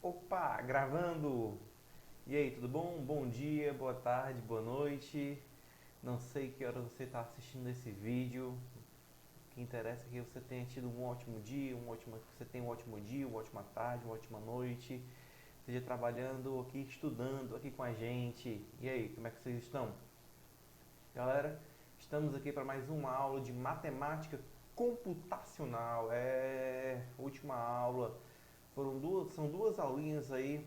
Opa, gravando! E aí, tudo bom? Bom dia, boa tarde, boa noite. Não sei que hora você está assistindo esse vídeo. O que interessa é que você tenha tido um ótimo dia, você tenha um ótimo dia, uma ótima tarde, uma ótima noite. Esteja trabalhando aqui, estudando aqui com a gente. E aí, como é que vocês estão? Galera, estamos aqui para mais uma aula de matemática computacional. Última aula. São duas aulinhas aí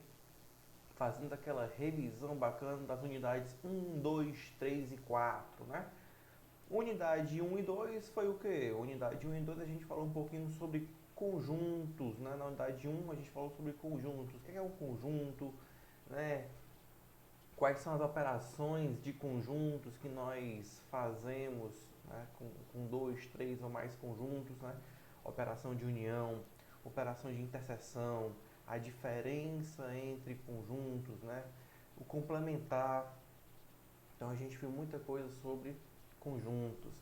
fazendo aquela revisão bacana das unidades 1, 2, 3 e 4, né? Unidade 1 e 2 foi o quê? Unidade 1 e 2 a gente falou um pouquinho sobre conjuntos, né? Na unidade 1 a gente falou sobre conjuntos. O que é um conjunto, né? Quais são as operações de conjuntos que nós fazemos, né? Com dois, três ou mais conjuntos, né? Operação de união, operação de interseção, a diferença entre conjuntos, né? O complementar. Então a gente viu muita coisa sobre conjuntos.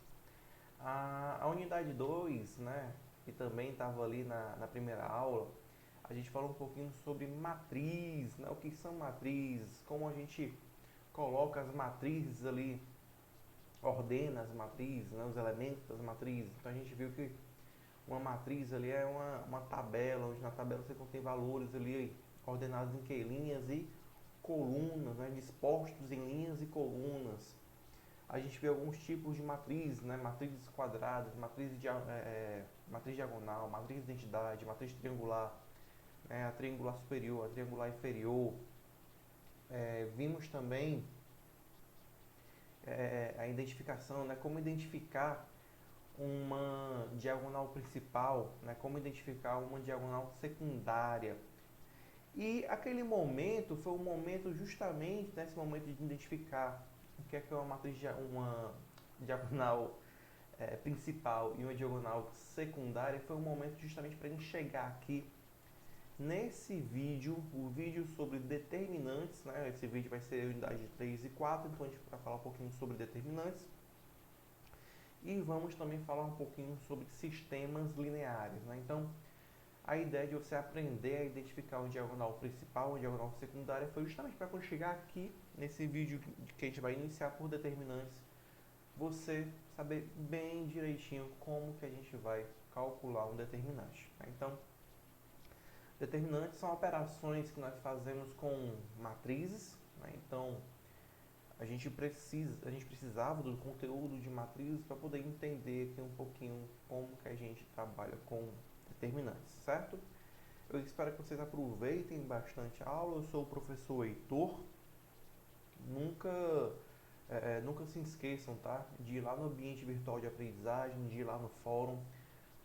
A unidade 2, né, que também estava ali na primeira aula, a gente falou um pouquinho sobre matriz, né, o que são matrizes, como a gente coloca as matrizes ali, ordena as matrizes, né, os elementos das matrizes. Então a gente viu que uma matriz ali é uma tabela, onde na tabela você contém valores ali ordenados em que? Linhas e colunas, né, dispostos em linhas e colunas. A gente vê alguns tipos de matrizes, né? Matrizes quadradas, matriz diagonal, matriz de identidade, matriz triangular, né? A triangular superior, a triangular inferior. Vimos também a identificação, né? Como identificar uma diagonal principal, né? Como identificar uma diagonal secundária. E aquele momento foi um momento justamente nesse momento de identificar o que é uma uma diagonal principal e uma diagonal secundária, foi um momento justamente para a gente chegar aqui nesse vídeo, o vídeo sobre determinantes, né? Esse vídeo vai ser a unidade 3 e 4, então a gente vai falar um pouquinho sobre determinantes. E vamos também falar um pouquinho sobre sistemas lineares, né? Então, a ideia de você aprender a identificar o diagonal principal e o diagonal secundária foi justamente para quando chegar aqui nesse vídeo que a gente vai iniciar por determinantes, você saber bem direitinho como que a gente vai calcular um determinante. Então, determinantes são operações que nós fazemos com matrizes, né? Então, a gente precisava do conteúdo de matrizes para poder entender aqui um pouquinho como que a gente trabalha com determinantes, certo? Eu espero que vocês aproveitem bastante a aula. Eu sou o professor Heitor. Nunca nunca se esqueçam, tá? De ir lá no ambiente virtual de aprendizagem, de ir lá no fórum,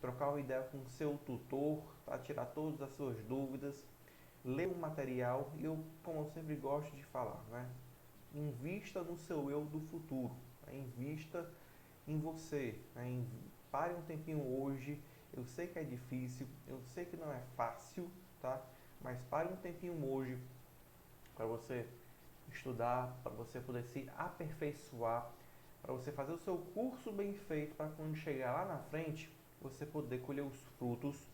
trocar uma ideia com o seu tutor, tá? Tirar todas as suas dúvidas, ler o material e eu, como eu sempre gosto de falar, né? Invista no seu eu do futuro, né? Invista em você, né? Pare um tempinho hoje. Eu sei que é difícil, eu sei que não é fácil, tá? Mas pare um tempinho hoje para você estudar, para você poder se aperfeiçoar, para você fazer o seu curso bem feito, para quando chegar lá na frente, você poder colher os frutos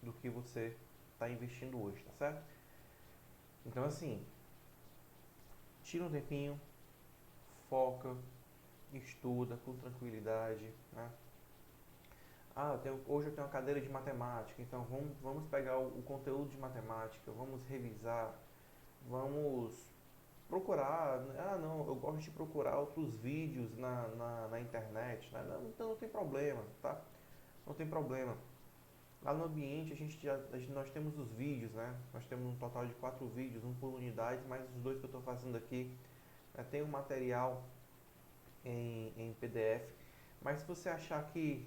do que você está investindo hoje, tá certo? Então, assim, tira um tempinho, foca, estuda com tranquilidade, né? Hoje eu tenho uma cadeira de matemática, então vamos pegar o conteúdo de matemática, vamos revisar, vamos procurar. Não, eu gosto de procurar outros vídeos na internet, né? Não, então não tem problema, tá? Não tem problema. Lá no ambiente nós temos os vídeos, né? Nós temos um total de 4 vídeos, um por unidade, mais os dois que eu estou fazendo aqui. Tem um material em PDF, mas se você achar que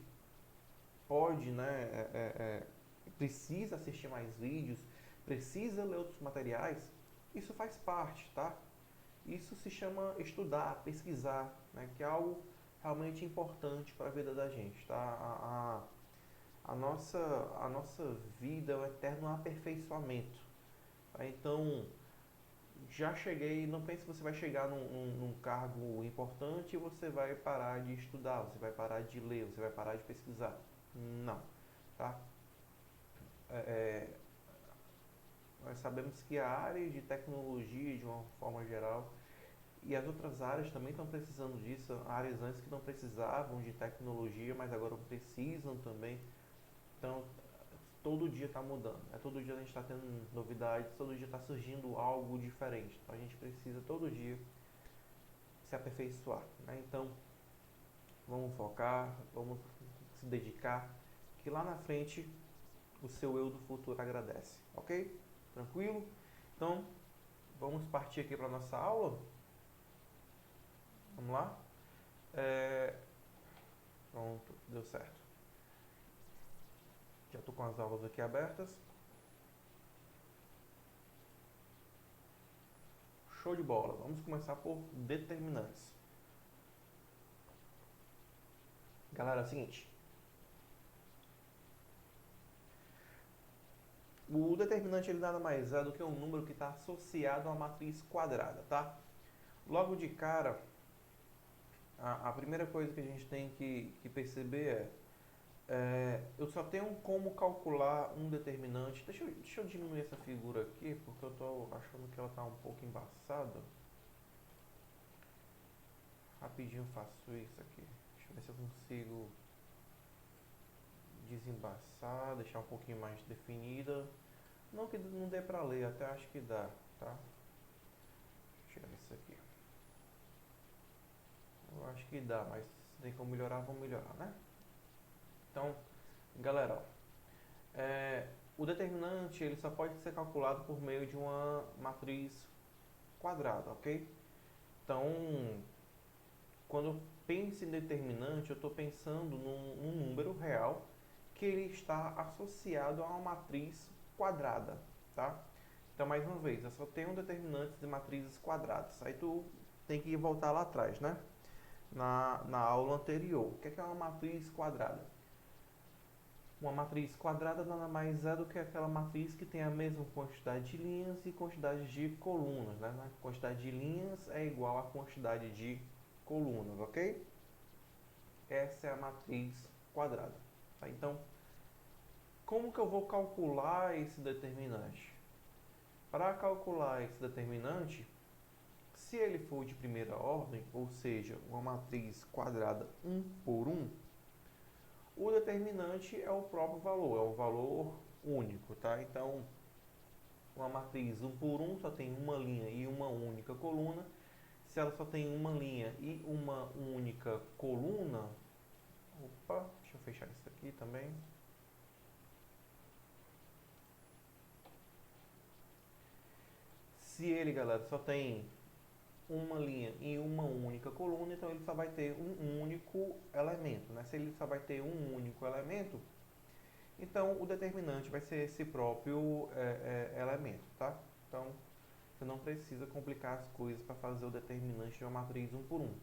pode, né, precisa assistir mais vídeos, precisa ler outros materiais, isso faz parte, tá? Isso se chama estudar, pesquisar, né, que é algo realmente importante para a vida da gente, tá? A nossa vida é um eterno aperfeiçoamento, tá? Então, já cheguei, não pense que você vai chegar num cargo importante e você vai parar de estudar, você vai parar de ler, você vai parar de pesquisar. Não, tá? É, Nós sabemos que a área de tecnologia, de uma forma geral, e as outras áreas também estão precisando disso, áreas antes que não precisavam de tecnologia, mas agora precisam também. Então, todo dia está mudando, todo dia a gente está tendo novidades, todo dia está surgindo algo diferente. Então, a gente precisa todo dia se aperfeiçoar, né? Então, vamos focar, vamos se dedicar, que lá na frente o seu eu do futuro agradece, ok? Tranquilo? Então, vamos partir aqui para a nossa aula. Vamos lá? Pronto, deu certo. Já estou com as aulas aqui abertas. Show de bola. Vamos começar por determinantes. Galera, é o seguinte. O determinante ele nada mais é do que um número que está associado a uma matriz quadrada, tá? Logo de cara, a primeira coisa que a gente tem que perceber eu só tenho como calcular um determinante. Deixa eu diminuir essa figura aqui, porque eu estou achando que ela está um pouco embaçada. Rapidinho faço isso aqui. Deixa eu ver se eu consigo desembaçar, deixar um pouquinho mais definida. Não que não dê pra ler, até acho que dá, tá? Deixa eu tirar isso aqui. Eu acho que dá, mas se tem como melhorar, vamos melhorar, né? Então, galera, o determinante ele só pode ser calculado por meio de uma matriz quadrada, ok? Então, quando eu penso em determinante, eu estou pensando num número real que ele está associado a uma matriz quadrada, tá? Então, mais uma vez, eu só tenho determinantes de matrizes quadradas. Aí tu tem que voltar lá atrás, né? Na aula anterior. O que é uma matriz quadrada? Uma matriz quadrada nada mais é do que aquela matriz que tem a mesma quantidade de linhas e quantidade de colunas, né? A quantidade de linhas é igual à quantidade de colunas, ok? Essa é a matriz quadrada. Tá? Então, como que eu vou calcular esse determinante? Para calcular esse determinante, se ele for de primeira ordem, ou seja, uma matriz quadrada 1 por 1, o determinante é o próprio valor, é o valor único, tá? Então, uma matriz 1 por 1 só tem uma linha e uma única coluna. Se ela só tem uma linha e uma única coluna, opa, deixa eu fechar isso aqui também. Se ele, galera, só tem uma linha e uma única coluna, então ele só vai ter um único elemento, né? Se ele só vai ter um único elemento, então o determinante vai ser esse próprio elemento, tá? Então você não precisa complicar as coisas para fazer o determinante de uma matriz 1 por 1.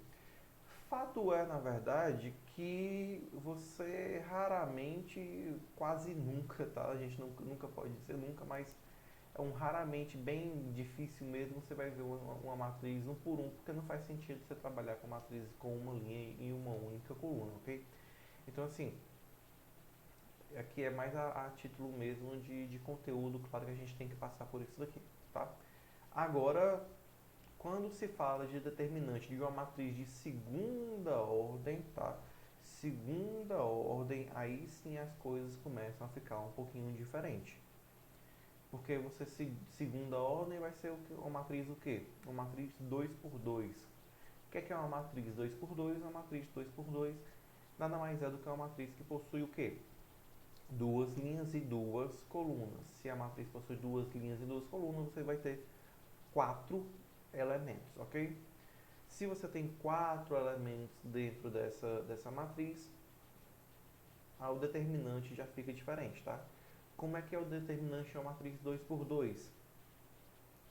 Fato é, na verdade, que você raramente, quase nunca, tá? A gente nunca pode dizer nunca, mas é raramente bem difícil mesmo você vai ver uma matriz 1 por 1, porque não faz sentido você trabalhar com matrizes com uma linha e uma única coluna, ok? Então, assim, aqui é mais a título mesmo de conteúdo, claro que a gente tem que passar por isso daqui, tá? Agora, quando se fala de determinante de uma matriz de segunda ordem, tá? Segunda ordem, aí sim as coisas começam a ficar um pouquinho diferentes. Porque você segunda ordem vai ser uma matriz o quê? Uma matriz 2 por 2. O que é uma matriz 2 por 2? Uma matriz 2 por 2 nada mais é do que uma matriz que possui o quê? Duas linhas e duas colunas. Se a matriz possui duas linhas e duas colunas, você vai ter 4 elementos, ok? Se você tem 4 elementos dentro dessa matriz, o determinante já fica diferente, tá? Como é que é o determinante de uma matriz 2 por 2?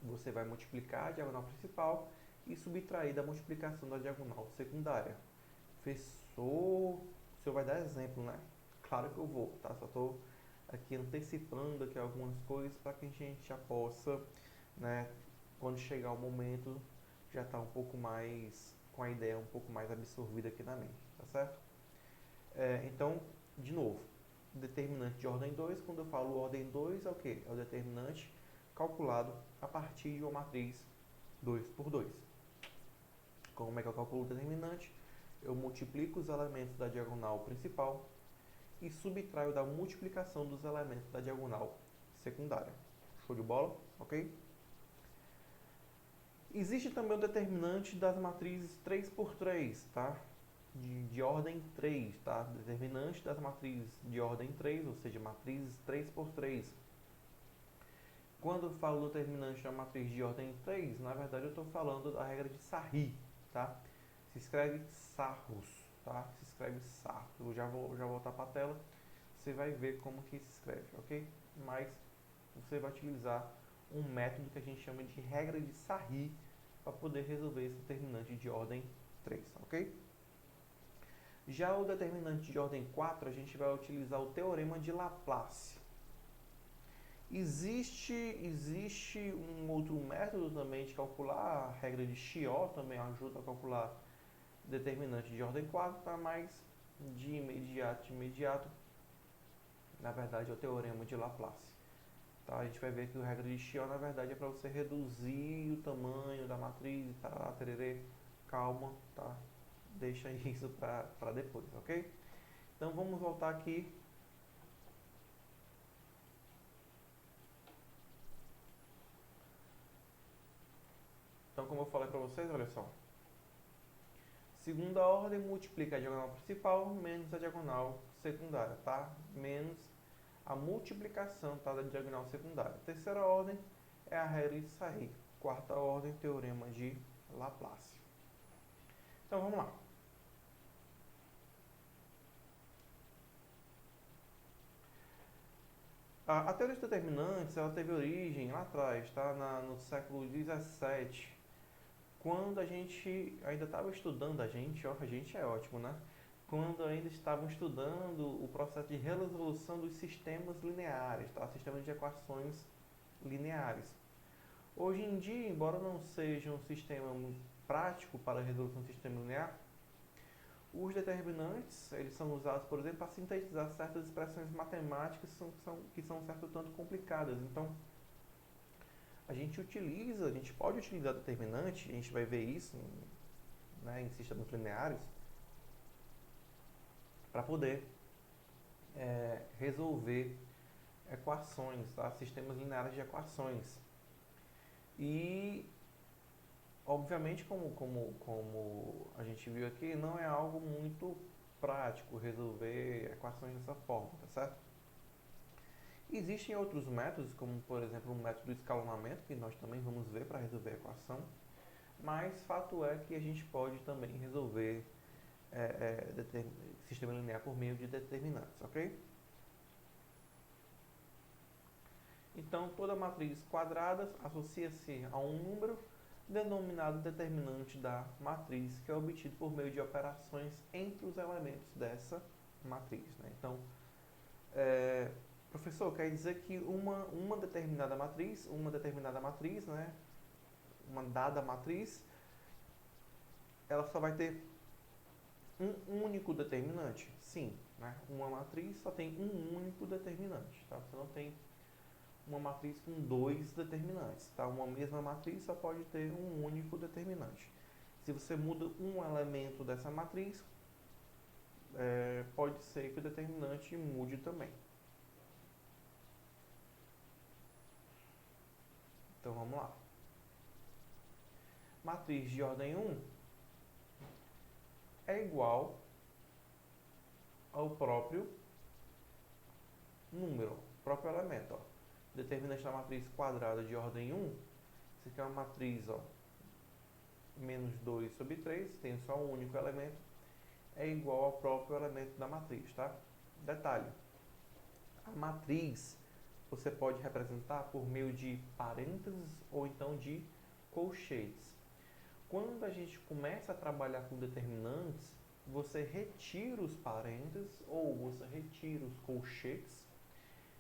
Você vai multiplicar a diagonal principal e subtrair da multiplicação da diagonal secundária. Professor, o senhor vai dar exemplo, né? Claro que eu vou, tá? Só estou aqui antecipando aqui algumas coisas para que a gente já possa, né, quando chegar o momento, já estar um pouco mais, com a ideia um pouco mais absorvida aqui na mente, tá certo? Então, de novo, determinante de ordem 2, quando eu falo ordem 2 é o quê? É o determinante calculado a partir de uma matriz 2 por 2. Como é que eu calculo o determinante? Eu multiplico os elementos da diagonal principal e subtraio da multiplicação dos elementos da diagonal secundária. Show de bola? Ok? Existe também o determinante das matrizes 3 por 3, tá? De ordem 3, tá? Determinante das matrizes de ordem 3, ou seja, matrizes 3 por 3. Quando eu falo determinante da matriz de ordem 3, na verdade eu estou falando da regra de Sarri, tá? Se escreve Sarros, tá? Se escreve Sarros. Eu já vou voltar para a tela, você vai ver como que se escreve, ok? Mas você vai utilizar um método que a gente chama de regra de Sarri para poder resolver esse determinante de ordem 3, ok? Já o determinante de ordem 4, a gente vai utilizar o teorema de Laplace. Existe um outro método também de calcular, a regra de Chiot também ajuda a calcular determinante de ordem 4, tá? Mas de imediato, na verdade é o teorema de Laplace. Tá? A gente vai ver que a regra de Chiot, na verdade, é para você reduzir o tamanho da matriz, tá? Tererê, calma, tá? Deixa isso para depois, ok? Então vamos voltar aqui. Então, como eu falei para vocês, olha só. Segunda ordem multiplica a diagonal principal menos a diagonal secundária, tá? Menos a multiplicação, tá, da diagonal secundária. Terceira ordem é a regra de Sarri. Quarta ordem, teorema de Laplace. Então, vamos lá. A teoria dos determinantes, ela teve origem lá atrás, tá? No século XVII, quando a gente ainda estava estudando, a gente é ótimo, né? Quando ainda estavam estudando o processo de resolução dos sistemas lineares, tá? Sistemas de equações lineares. Hoje em dia, embora não seja um sistema prático para a resolução do sistema linear, os determinantes, eles são usados, por exemplo, para sintetizar certas expressões matemáticas que são um certo tanto complicadas. Então, a gente pode utilizar determinante, a gente vai ver isso, né, em sistemas lineares, para poder resolver equações, tá? Sistemas lineares de equações. E, obviamente, como a gente viu aqui, não é algo muito prático resolver equações dessa forma, tá certo? Existem outros métodos, como por exemplo o método do escalonamento, que nós também vamos ver para resolver a equação, mas fato é que a gente pode também resolver sistema linear por meio de determinantes, ok? Então, toda matriz quadrada associa-se a um número denominado determinante da matriz, que é obtido por meio de operações entre os elementos dessa matriz, né? Então, professor, quer dizer que uma determinada matriz, né? Uma dada matriz, ela só vai ter um único determinante? Sim, né? Uma matriz só tem um único determinante, tá? Você não tem uma matriz com dois determinantes, tá? Uma mesma matriz só pode ter um único determinante. Se você muda um elemento dessa matriz, pode ser que o determinante mude também. Então vamos lá. Matriz de ordem 1 é igual ao próprio número, próprio elemento. Ó. Determinante da matriz quadrada de ordem 1, isso aqui é uma matriz, ó, menos 2 sobre 3, tem só um único elemento, é igual ao próprio elemento da matriz, tá? Detalhe, a matriz você pode representar por meio de parênteses ou então de colchetes. Quando a gente começa a trabalhar com determinantes, você retira os parênteses ou você retira os colchetes,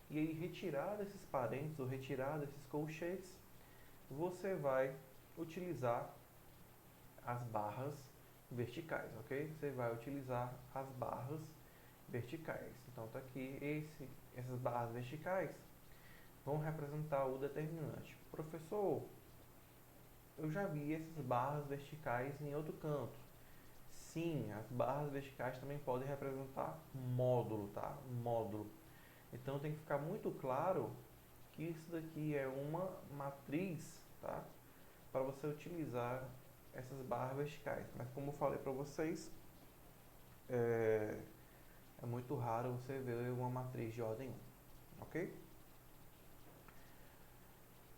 e aí retirar esses parênteses ou retirar esses colchetes, você vai utilizar as barras verticais, ok? Você vai utilizar as barras verticais. Então tá aqui essas barras verticais vão representar o determinante. Professor, eu já vi essas barras verticais em outro canto. Sim, as barras verticais também podem representar módulo, tá? Módulo. Então tem que ficar muito claro que isso daqui é uma matriz, tá? Para você utilizar essas barras verticais. Mas como eu falei para vocês, é muito raro você ver uma matriz de ordem 1, ok?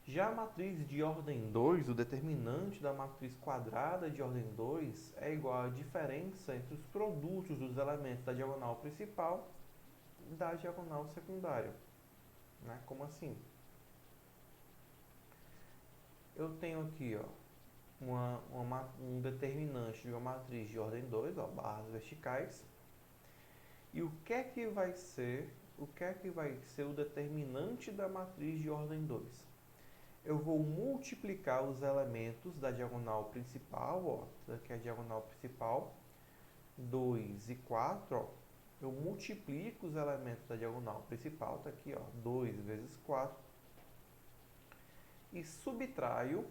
Já a matriz de ordem 2, o determinante da matriz quadrada de ordem 2 é igual à diferença entre os produtos dos elementos da diagonal principal e da diagonal secundária. Né? Como assim? Eu tenho aqui ó, um determinante de uma matriz de ordem 2, ó, barras verticais. E o que é que vai ser o determinante da matriz de ordem 2? Eu vou multiplicar os elementos da diagonal principal, ó, aqui é a diagonal principal, 2 e 4, ó, eu multiplico os elementos da diagonal principal, tá aqui, ó, 2 vezes 4, e subtraio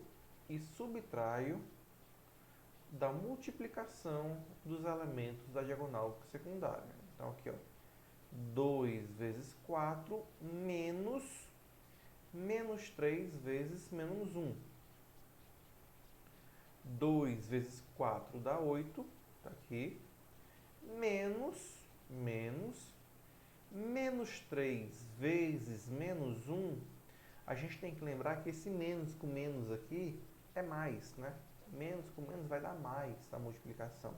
da multiplicação dos elementos da diagonal secundária. Então, aqui, ó, 2 vezes 4 menos 3 vezes menos 1. 2 vezes 4 dá 8, tá aqui, menos 3 vezes menos 1, a gente tem que lembrar que esse menos com menos aqui é mais, né? Menos com menos vai dar mais a multiplicação.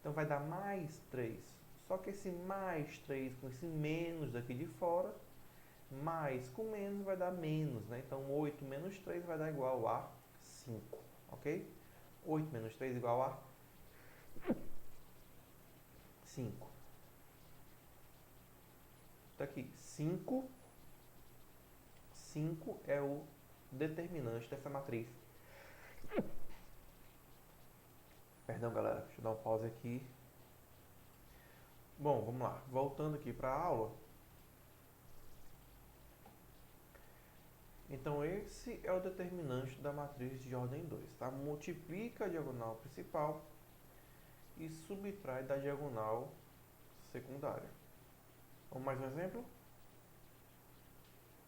Então vai dar mais 3. Só que esse mais 3 com esse menos daqui de fora, mais com menos vai dar menos, né? Então 8 menos 3 vai dar igual a 5, ok? 8 menos 3 igual a 5. Tá aqui, 5 é o determinante dessa matriz. Perdão, galera, deixa eu dar uma pausa aqui. Bom, vamos lá. Voltando aqui para a aula. Então, esse é o determinante da matriz de ordem 2, tá? Multiplica a diagonal principal e subtrai da diagonal secundária. Vamos mais um exemplo?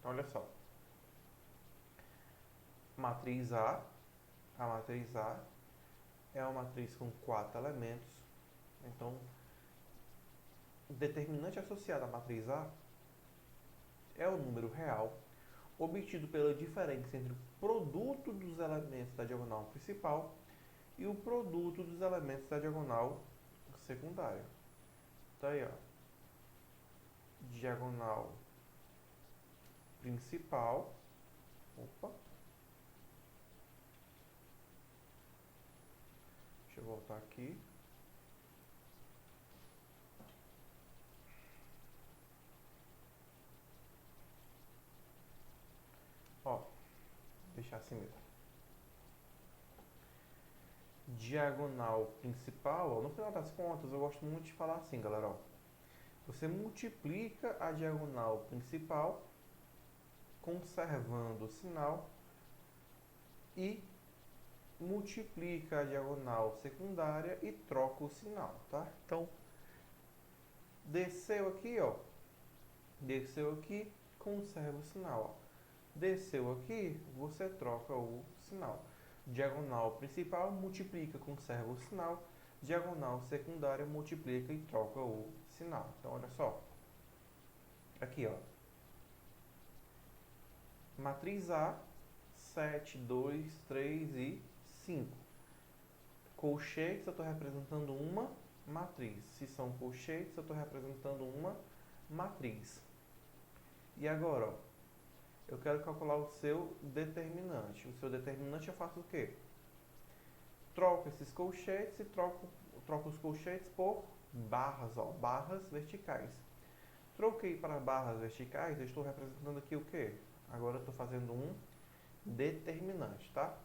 Olha só. Matriz A. A matriz A é uma matriz com 4 elementos. Então, o determinante associado à matriz A é o número real obtido pela diferença entre o produto dos elementos da diagonal principal e o produto dos elementos da diagonal secundária. Tá aí, ó. Diagonal principal. Opa. Deixa eu voltar aqui. Ó, deixar assim mesmo. Diagonal principal, ó, no final das contas, eu gosto muito de falar assim, galera, ó. Você multiplica a diagonal principal, conservando o sinal, e multiplica a diagonal secundária e troca o sinal, tá? Então, desceu aqui, ó. Desceu aqui, conserva o sinal, ó. Desceu aqui, você troca o sinal. Diagonal principal multiplica, conserva o sinal. Diagonal secundária multiplica e troca o sinal. Então, olha só. Aqui, ó. Matriz A, 7, 2, 3 e 5. Colchetes, eu estou representando uma matriz. Se são colchetes, eu estou representando uma matriz. E agora, ó. Eu quero calcular o seu determinante. O seu determinante eu faço o quê? Troco esses colchetes e troco os colchetes por barras, ó, barras verticais. Troquei para barras verticais, eu estou representando aqui o quê? Agora eu estou fazendo um determinante, tá?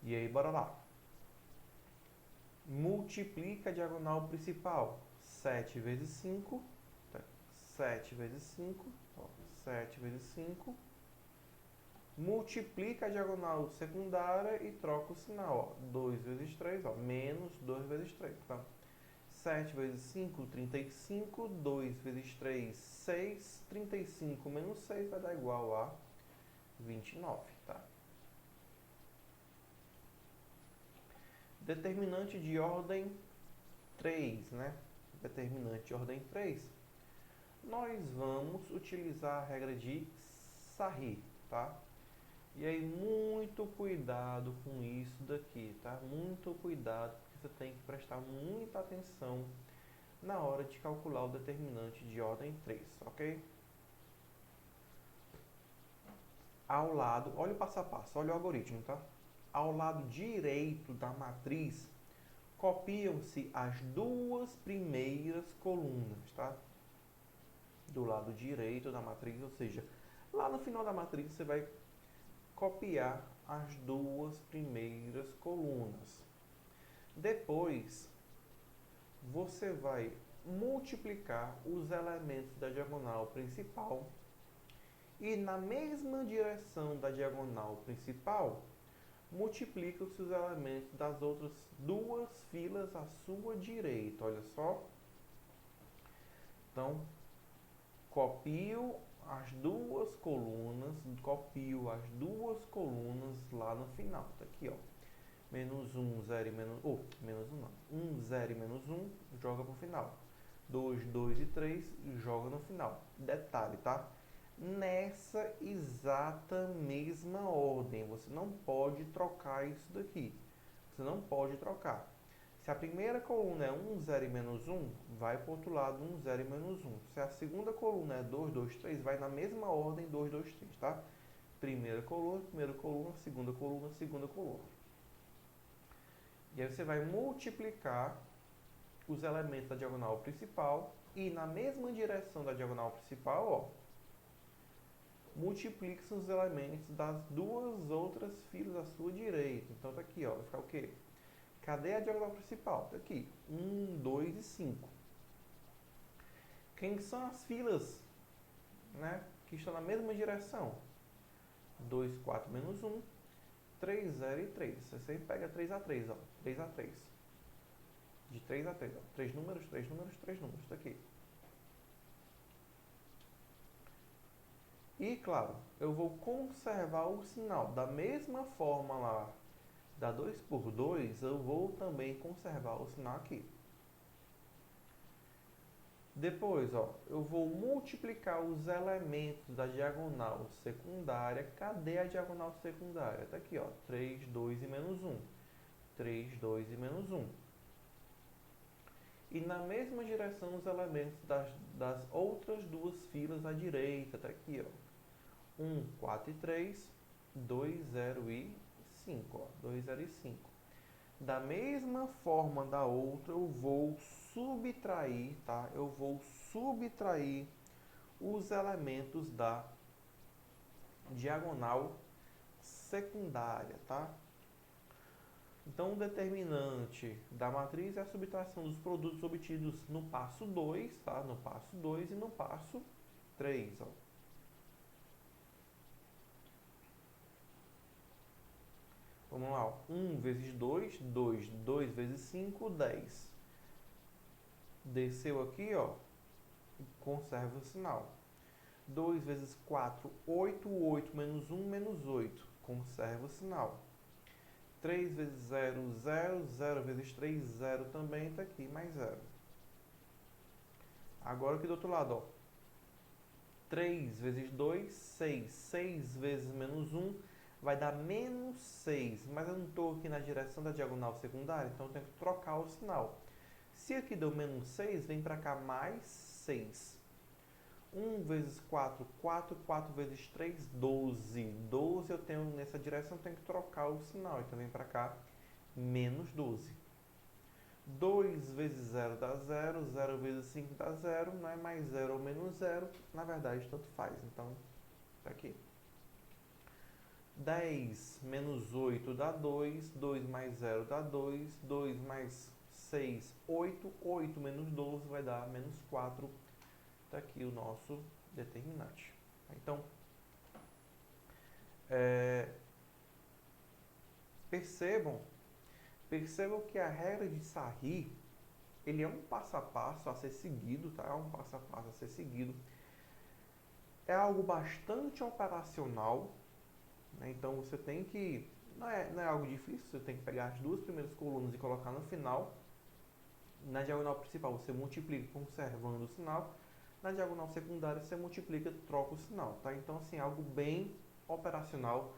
E aí, bora lá. Multiplica a diagonal principal. 7 vezes 5. 7 vezes 5. Ó, 7 vezes 5. Multiplica a diagonal secundária e troca o sinal, ó. 2 vezes 3, ó, menos 2 vezes 3, tá? 7 vezes 5, 35. 2 vezes 3, 6. 35 menos 6 vai dar igual a 29, tá? Determinante de ordem 3, né? Determinante de ordem 3. Nós vamos utilizar a regra de Sarri, tá? E aí, muito cuidado com isso daqui, tá? Muito cuidado, porque você tem que prestar muita atenção na hora de calcular o determinante de ordem 3, ok? Ao lado, olha o passo a passo, olha o algoritmo, tá? Ao lado direito da matriz, copiam-se as duas primeiras colunas, tá? Do lado direito da matriz, ou seja, lá no final da matriz você vai copiar as duas primeiras colunas. Depois, você vai multiplicar os elementos da diagonal principal e na mesma direção da diagonal principal, multiplica-se os elementos das outras duas filas à sua direita. Olha só. Então, copio as duas colunas lá no final. Tá aqui, ó. Menos 1, 0 e menos... menos 1 não. 1, 0 e menos 1, joga pro final. 2, 2 e 3, joga no final. Detalhe, tá? Nessa exata mesma ordem. Você não pode trocar isso daqui. Você não pode trocar. Se a primeira coluna é 1, 0 e menos 1, vai para o outro lado 1, 0 e menos 1. Se a segunda coluna é 2, 2, 3, vai na mesma ordem 2, 2, 3, tá? Primeira coluna, segunda coluna, segunda coluna. E aí você vai multiplicar os elementos da diagonal principal e na mesma direção da diagonal principal, ó, multiplica os elementos das duas outras filas à sua direita. Então tá aqui, ó, vai ficar o quê? Cadê a diagonal principal? Tá aqui, 1, 2 e 5. Quem são as filas, né, que estão na mesma direção? 2, 4, menos 1, 3, 0 e 3. Você sempre pega 3 a 3, ó, 3 a 3. De 3 a 3, ó, 3 números, 3 números, 3 números, tá aqui. E, claro, eu vou conservar o sinal. Da mesma forma lá, da 2 por 2, eu vou também conservar o sinal aqui. Depois, ó, eu vou multiplicar os elementos da diagonal secundária. Cadê a diagonal secundária? Está aqui, ó, 3, 2 e menos 1. 3, 2 e menos 1. E na mesma direção os elementos das outras duas filas à direita. Está aqui, ó, 1, 4 e 3, 2, 0 e 5. Ó, 2, 0 e 5. Da mesma forma da outra, eu vou subtrair, tá? Eu vou subtrair os elementos da diagonal secundária, tá? Então, o determinante da matriz é a subtração dos produtos obtidos no passo 2, tá? No passo 2 e no passo 3, ó. Vamos lá, ó. 1 vezes 2, 2. 2 vezes 5, 10. Desceu aqui, ó, conserva o sinal. 2 vezes 4, 8. 8 menos 1, menos 8. Conserva o sinal. 3 vezes 0, 0. 0 vezes 3, 0 também. Está aqui, mais 0. Agora aqui do outro lado, ó. 3 vezes 2, 6. 6 vezes menos 1 vai dar menos 6. Mas eu não estou aqui na direção da diagonal secundária, então eu tenho que trocar o sinal. Se aqui deu menos 6, vem para cá mais 6. 1 vezes 4, 4. 4 vezes 3, 12. 12 eu tenho nessa direção, eu tenho que trocar o sinal. Então vem para cá, menos 12. 2 vezes 0 dá 0. 0 vezes 5 dá 0. Não é mais 0 ou menos 0. Na verdade, tanto faz. Então, tá aqui. 10 menos 8 dá 2. 2 mais 0 dá 2. 2 mais 6, 8. 8 menos 12 vai dar menos 4. Está aqui o nosso determinante. Então, é, percebam que a regra de Sarri, ele é um passo a passo a ser seguido, tá? É um passo a passo a ser seguido. É algo bastante operacional, né? Então você tem que, não é algo difícil, você tem que pegar as duas primeiras colunas e colocar no final. Na diagonal principal você multiplica conservando o sinal, na diagonal secundária você multiplica, troca o sinal, tá? Então assim, é algo bem operacional,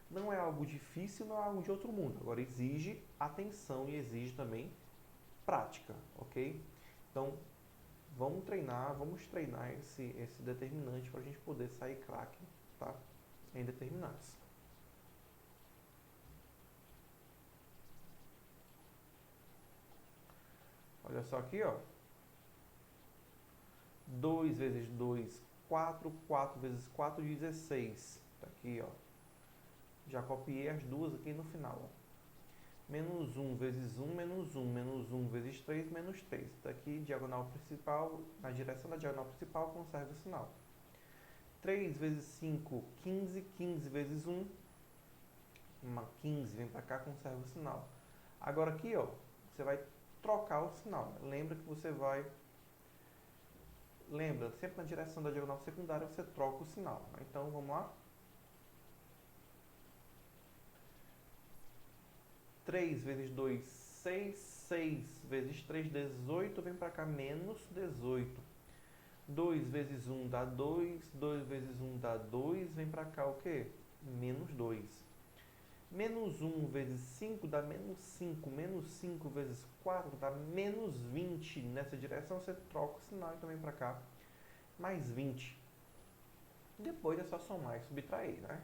não é algo difícil, não é algo de outro mundo. Agora exige atenção e exige também prática, ok? Então vamos treinar esse determinante para a gente poder sair craque, tá? Em determinantes. Olha só aqui, ó. 2 vezes 2, 4. 4 vezes 4, 16. Tá aqui, ó. Já copiei as duas aqui no final, ó. Menos 1 vezes 1, menos 1. Menos 1 vezes 3, menos 3. Tá aqui, diagonal principal, na direção da diagonal principal, conserva o sinal. 3 vezes 5, 15. 15 vezes 1, 15. Vem pra cá, conserva o sinal. Agora aqui, ó, você vai trocar o sinal. Lembra que você vai... Lembra, sempre na direção da diagonal secundária você troca o sinal. Então, vamos lá. 3 vezes 2, 6. 6 vezes 3, 18. Vem pra cá, menos 18. 2 vezes 1 dá 2. 2 vezes 1 dá 2. Vem pra cá o quê? Menos 2. Menos 1 vezes 5 dá menos 5. Menos 5 vezes 4 dá menos 20. Nessa direção você troca o sinal e também para cá. Mais 20. Depois é só somar e subtrair, né?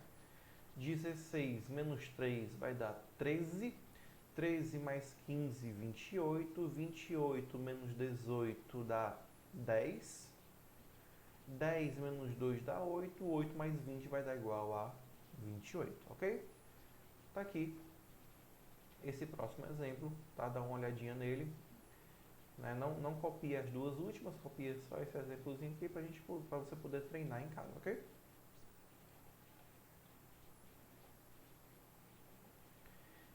16 menos 3 vai dar 13. 13 mais 15, 28. 28 menos 18 dá 10. 10 menos 2 dá 8. 8 mais 20 vai dar igual a 28, ok? Tá aqui esse próximo exemplo, tá? Dá uma olhadinha nele, né? Não copie as duas últimas, copie só esse exemplozinho aqui para você poder treinar em casa, ok?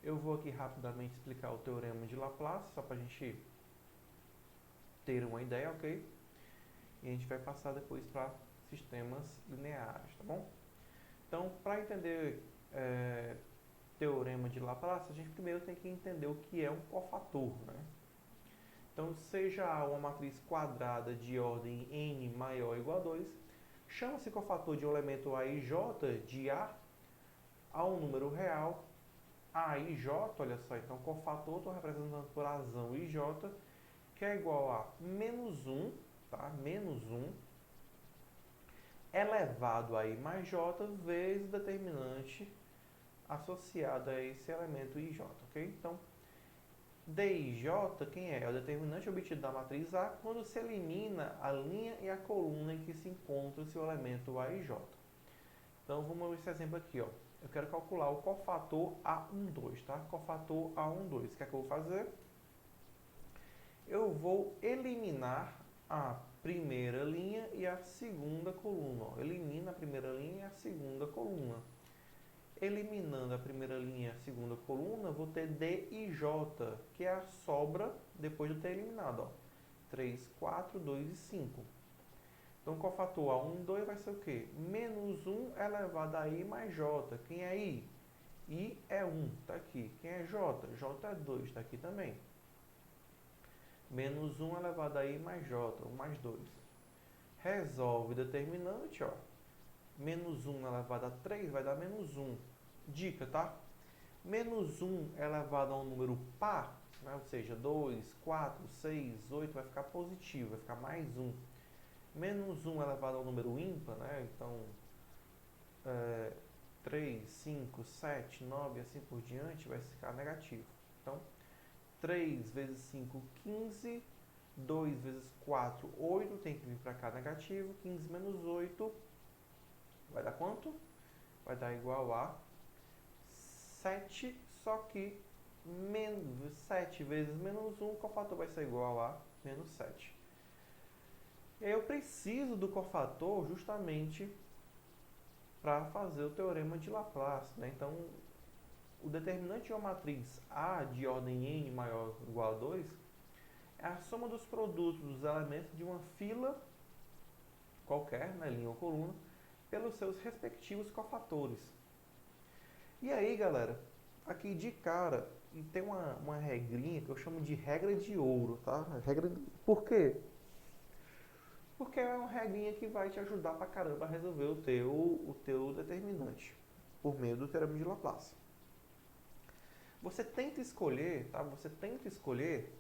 Eu vou aqui rapidamente explicar o teorema de Laplace, só para a gente ter uma ideia, ok? E a gente vai passar depois para sistemas lineares, tá bom? Então, para entender teorema de Laplace, a gente primeiro tem que entender o que é um cofator, né? Então, seja A uma matriz quadrada de ordem n maior ou igual a 2, chama-se cofator de um elemento A e J de A a um número real, A e J, olha só, então cofator estou representando por razão IJ, que é igual a menos 1, tá? Menos 1 elevado a I mais J vezes o determinante associado a esse elemento IJ, ok? Então, dIJ, quem é? É o determinante obtido da matriz A quando se elimina a linha e a coluna em que se encontra o seu elemento A e J. Então, vamos ver esse exemplo aqui, ó. Eu quero calcular o cofator A12, tá? Cofator A12. O que é que eu vou fazer? Eu vou eliminar a primeira linha e a segunda coluna. Ó. Elimina a primeira linha e a segunda coluna. Eliminando a primeira linha e a segunda coluna, vou ter D e J, que é a sobra depois de eu ter eliminado. Ó. 3, 4, 2 e 5. Então, cofator A1, 2 vai ser o quê? Menos 1 elevado a I mais J. Quem é I? I é 1, está aqui. Quem é J? J é 2, está aqui também. Menos 1 elevado a I mais J, 1 mais 2. Resolve o determinante, ó. Menos 1 elevado a 3 vai dar menos 1. Dica, tá? Menos 1 elevado a um número par, né? Ou seja, 2, 4, 6, 8, vai ficar positivo, vai ficar mais 1. Menos 1 elevado a um número ímpar, né? Então, 3, 5, 7, 9 e assim por diante, vai ficar negativo. Então, 3 vezes 5, 15. 2 vezes 4, 8. Tem que vir para cá negativo. 15 menos 8 vai dar quanto? Vai dar igual a 7. Só que 7 vezes menos 1, o cofator vai ser igual a menos 7. E aí eu preciso do cofator justamente para fazer o teorema de Laplace, né? Então, o determinante de uma matriz A de ordem n maior ou igual a 2 é a soma dos produtos dos elementos de uma fila qualquer, né, linha ou coluna, pelos seus respectivos cofatores. E aí, galera, aqui de cara tem uma regrinha que eu chamo de regra de ouro, tá? Por quê? Porque é uma regrinha que vai te ajudar pra caramba a resolver o teu determinante por meio do teorema de Laplace. Você tenta escolher, tá? Você tenta escolher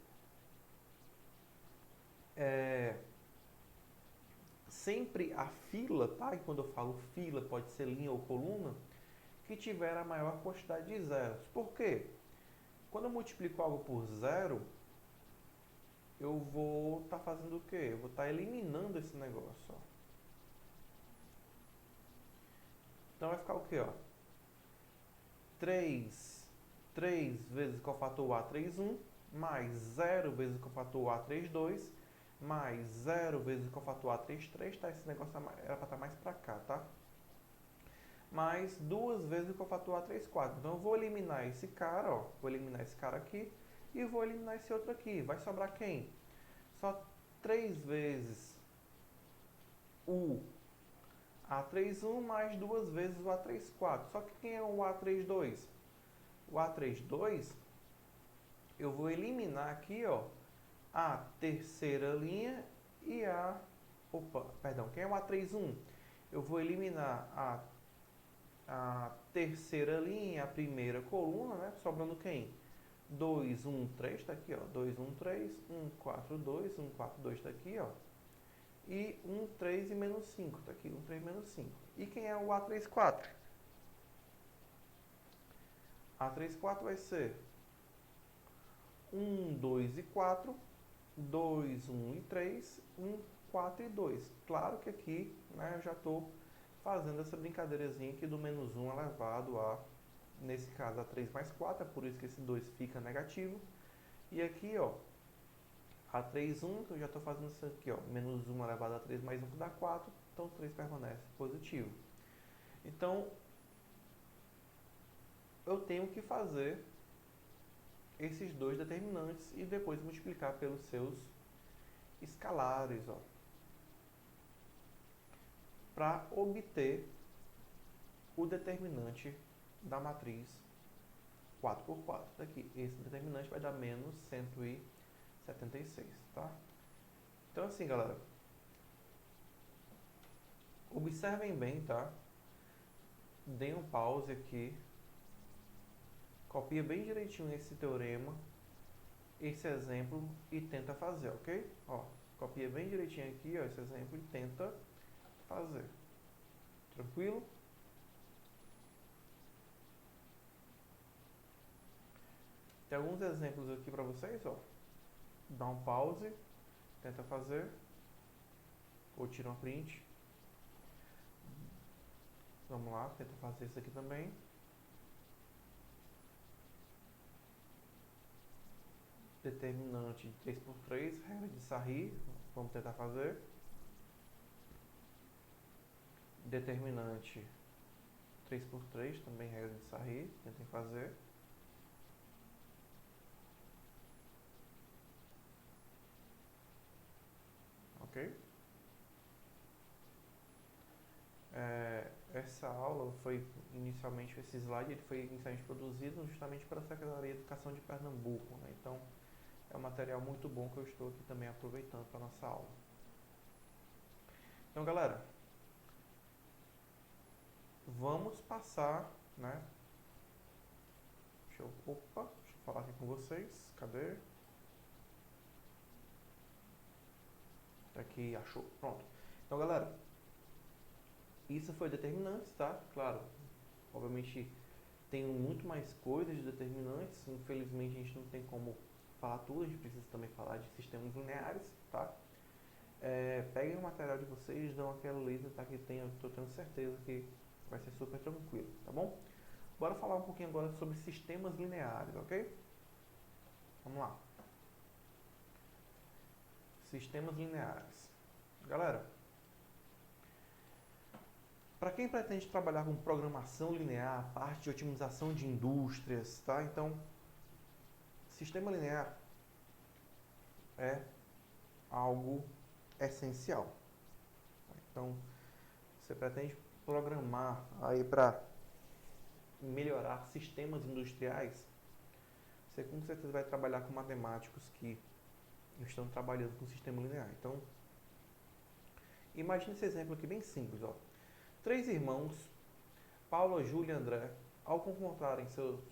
sempre a fila, tá? E quando eu falo fila, pode ser linha ou coluna, que tiver a maior quantidade de zeros. Por quê? Quando eu multiplico algo por zero, eu vou estar fazendo o quê? Eu vou estar eliminando esse negócio, ó. Então vai ficar o quê, ó? 3 vezes o cofator A31, mais 0 vezes o cofator A32, mais 0 vezes o cofator A33, tá? Esse negócio era para estar mais para cá, tá? Mais 2 vezes o cofator A34. Então eu vou eliminar esse cara, ó. Vou eliminar esse cara aqui e vou eliminar esse outro aqui. Vai sobrar quem? Só 3 vezes o A31 mais 2 vezes o A34. Só que quem é o A32? O A32, eu vou eliminar aqui, ó, a terceira linha e a... Opa, perdão, quem é o A31? Eu vou eliminar a terceira linha, a primeira coluna, né? Sobrando quem? 2, 1, 3, tá aqui, ó. 2, 1, 3, 1, 4, 2, 1, 4, 2 tá aqui, ó. E 1, 3 e menos 5, tá aqui, 1, 3, menos 5. E quem é o A34? A34 vai ser 1, 2 e 4, 2, 1 e 3, 1, 4 e 2. Claro que aqui, né, eu já estou fazendo essa brincadeirazinha aqui do menos 1 elevado a, nesse caso, a 3 mais 4, é por isso que esse 2 fica negativo. E aqui, ó, a 3, 1, que eu já estou fazendo isso aqui, ó, menos 1 elevado a 3 mais 1 que dá 4, então 3 permanece positivo. Então, eu tenho que fazer esses dois determinantes e depois multiplicar pelos seus escalares, ó, para obter o determinante da matriz 4 por 4. Daqui, esse determinante vai dar menos 176, tá? Então assim, galera, observem bem, tá? Deem um pause aqui, copia bem direitinho esse teorema, esse exemplo e tenta fazer, ok? Ó, copia bem direitinho aqui, ó, esse exemplo e tenta fazer. Tranquilo? Tem alguns exemplos aqui para vocês, ó. Dá um pause, tenta fazer, ou tira uma print. Vamos lá, tenta fazer isso aqui também. Determinante de 3 por 3, regra de Sarri, vamos tentar fazer. Determinante 3 por 3, também regra de Sarri, tentem fazer. Ok? Essa aula foi inicialmente, esse slide ele foi inicialmente produzido justamente pela Secretaria de Educação de Pernambuco, né? Então é um material muito bom que eu estou aqui também aproveitando para a nossa aula. Então, galera, vamos passar, né? Deixa eu falar aqui com vocês. Cadê? Aqui, achou. Pronto. Então, galera, isso foi determinantes, tá? Claro, obviamente tem muito mais coisas de determinantes. Infelizmente, a gente não tem como falar tudo. A gente precisa também falar de sistemas lineares, tá? Peguem o material de vocês, dão aquela lida, tá? Que eu estou tendo certeza que vai ser super tranquilo, tá bom? Bora falar um pouquinho agora sobre sistemas lineares, ok? Vamos lá. Sistemas lineares. Galera, Para quem pretende trabalhar com programação linear, parte de otimização de indústrias, tá? Então, sistema linear é algo essencial. Então, você pretende programar aí para melhorar sistemas industriais, você com certeza vai trabalhar com matemáticos que estão trabalhando com sistema linear. Então, imagine esse exemplo aqui bem simples, ó. 3 irmãos, Paula, Júlia e André, ao confrontarem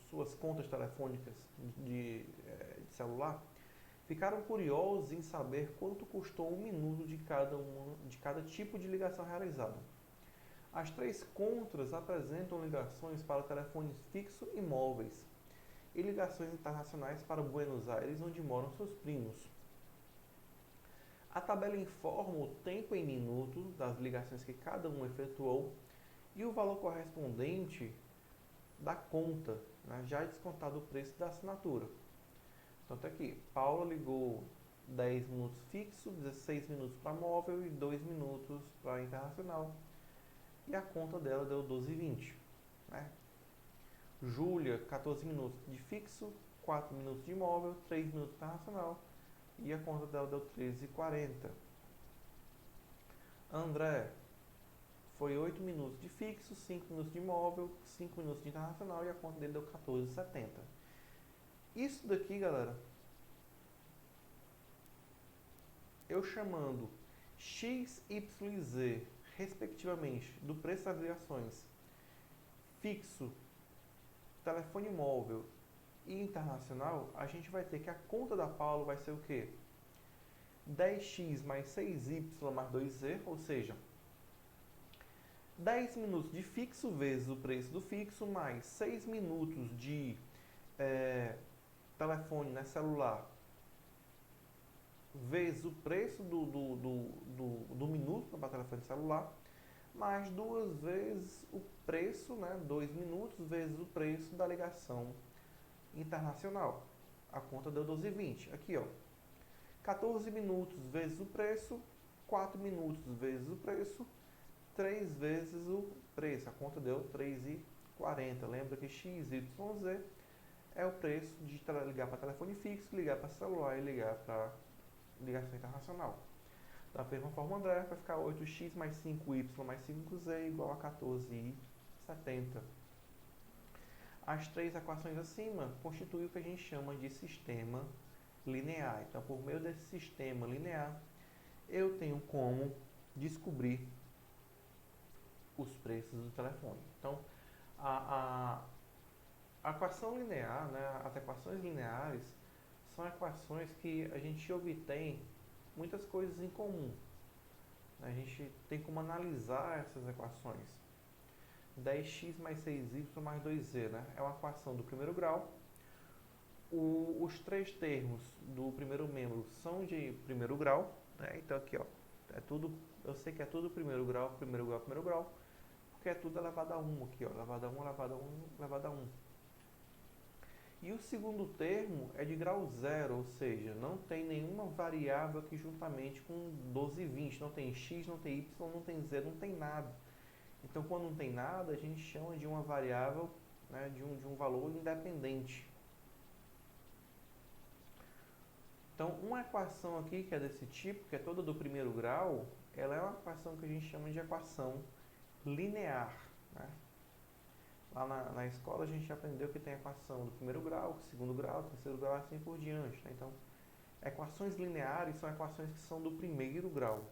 suas contas telefônicas de celular, ficaram curiosos em saber quanto custou 1 minuto de cada tipo de ligação realizada. As 3 contas apresentam ligações para telefones fixos e móveis e ligações internacionais para Buenos Aires, onde moram seus primos. A tabela informa o tempo em minutos das ligações que cada um efetuou e o valor correspondente da conta, né, já descontado o preço da assinatura. Então tá aqui, Paula ligou 10 minutos fixo, 16 minutos para móvel e 2 minutos para internacional. E a conta dela deu 12,20. Né? Júlia, 14 minutos de fixo, 4 minutos de móvel, 3 minutos internacional. E a conta dela deu 13,40. André, foi 8 minutos de fixo, 5 minutos de móvel, 5 minutos de internacional e a conta dele deu 14,70. Isso daqui, galera, eu chamando X, Y e Z, respectivamente, do preço das ligações fixo, telefone móvel e internacional, a gente vai ter que a conta da Paulo vai ser o quê? 10x mais 6y mais 2z, ou seja, 10 minutos de fixo vezes o preço do fixo, mais 6 minutos de telefone, né, celular, vezes o preço do minuto para telefone celular, mais 2 vezes o preço, né, 2 minutos vezes o preço da ligação internacional. A conta deu 12,20. Aqui, ó, 14 minutos vezes o preço, 4 minutos vezes o preço, 3 vezes o preço. A conta deu 3,40. Lembra que x, y, z é o preço de ligar para telefone fixo, ligar para celular e ligar para ligação internacional. Da mesma forma, André, vai ficar 8x mais 5y mais 5z igual a 14,70. As 3 equações acima constituem o que a gente chama de sistema linear. Então, por meio desse sistema linear, eu tenho como descobrir os preços do telefone. Então, a equação linear, né, as equações lineares, são equações que a gente obtém muitas coisas em comum. A gente tem como analisar essas equações. 10x mais 6y mais 2z, né? É uma equação do primeiro grau. Os 3 termos do primeiro membro são de primeiro grau, né? Então aqui, ó, é tudo, eu sei que é tudo primeiro grau, porque é tudo elevado a 1 aqui, ó, elevado a 1, elevado a 1, elevado a 1. E o segundo termo é de grau zero, ou seja, não tem nenhuma variável aqui juntamente com 12 e 20. Não tem x, não tem y, não tem z, não tem nada. Então, quando não tem nada, a gente chama de uma variável, né, de um valor independente. Então, uma equação aqui que é desse tipo, que é toda do primeiro grau, ela é uma equação que a gente chama de equação linear, né? Lá na escola a gente aprendeu que tem equação do primeiro grau, segundo grau, terceiro grau, assim por diante, né? Então, equações lineares são equações que são do primeiro grau.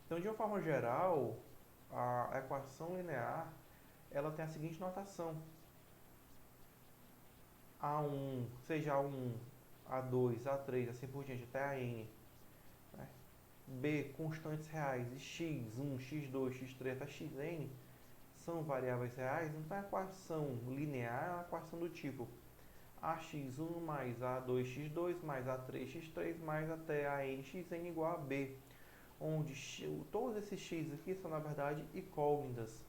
Então, de uma forma geral, a equação linear, ela tem a seguinte notação. A1, seja A1, A2, A3, assim por diante, até a N. Né? B, constantes reais, e x1, x2, x3 até xn, são variáveis reais, então a equação linear é uma equação do tipo ax1 mais a2x2 mais a3x3 mais até a nxn igual a b, onde todos esses x aqui são, na verdade, incógnitas.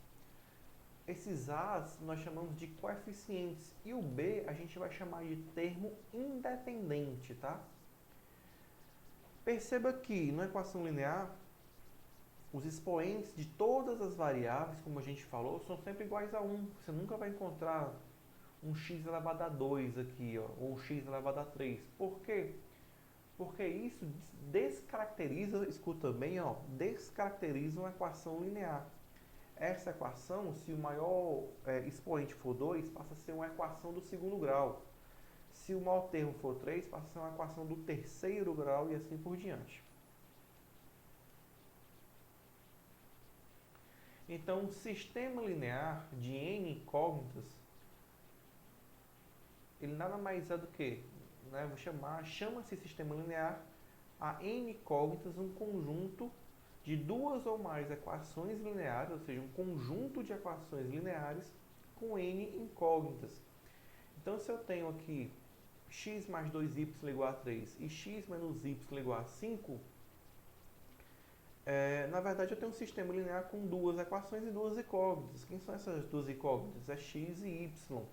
Esses a's nós chamamos de coeficientes e o b a gente vai chamar de termo independente, tá? Perceba que na equação linear, os expoentes de todas as variáveis, como a gente falou, são sempre iguais a 1. Você nunca vai encontrar um x elevado a 2 aqui, ó, ou x elevado a 3. Por quê? Porque isso descaracteriza, escuta bem, ó, descaracteriza uma equação linear. Essa equação, se o maior expoente for 2, passa a ser uma equação do segundo grau. Se o maior termo for 3, passa a ser uma equação do terceiro grau e assim por diante. Então, um sistema linear de n incógnitas, ele nada mais é do que, né, chama-se sistema linear a n incógnitas um conjunto de duas ou mais equações lineares, ou seja, um conjunto de equações lineares com n incógnitas. Então, se eu tenho aqui x mais 2y igual a 3 e x menos y igual a 5, na verdade eu tenho um sistema linear com duas equações e duas incógnitas. Quem são essas duas incógnitas? É x e y.